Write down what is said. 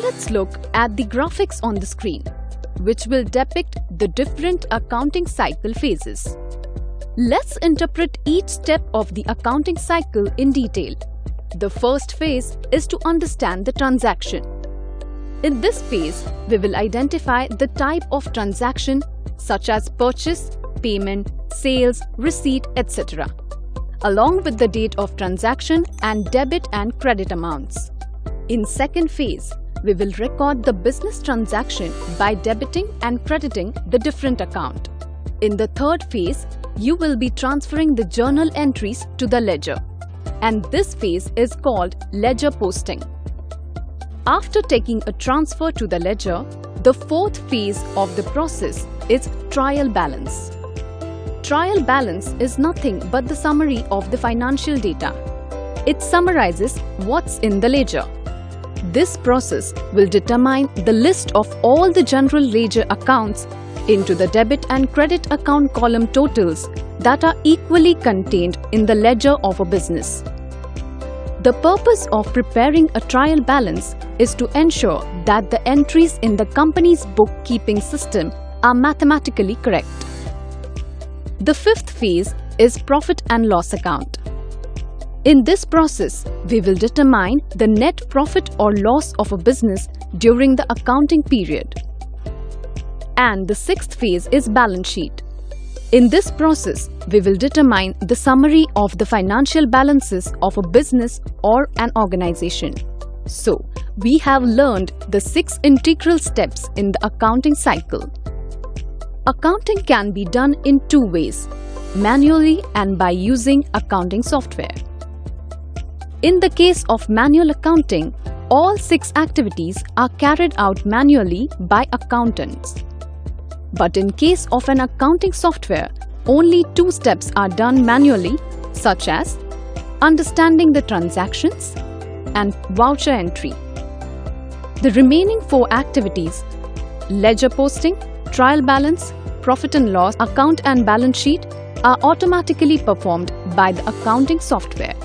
let's look at the graphics on the screen, which will depict the different accounting cycle phases. Let's interpret each step of the accounting cycle in detail. The first phase is to understand the transaction. In this phase, we will identify the type of transaction such as purchase, payment, sales, receipt, etc., along with the date of transaction and debit and credit amounts. In second phase, we will record the business transaction by debiting and crediting the different account. In the third phase, you will be transferring the journal entries to the ledger, and this phase is called ledger posting. After taking a transfer to the ledger, the fourth phase of the process is trial balance. Trial balance is nothing but the summary of the financial data. It summarizes what's in the ledger. This process will determine the list of all the general ledger accounts into the debit and credit account column totals that are equally contained in the ledger of a business. The purpose of preparing a trial balance is to ensure that the entries in the company's bookkeeping system are mathematically correct. The fifth phase is profit and loss account. In this process, we will determine the net profit or loss of a business during the accounting period. And the sixth phase is balance sheet. In this process, we will determine the summary of the financial balances of a business or an organization. So, we have learned the 6 integral steps in the accounting cycle. Accounting can be done in 2 ways, manually and by using accounting software. In the case of manual accounting, all 6 activities are carried out manually by accountants. But in case of an accounting software, only 2 steps are done manually, such as understanding the transactions and voucher entry. The remaining 4 activities, ledger posting, trial balance, profit and loss account and balance sheet, are automatically performed by the accounting software.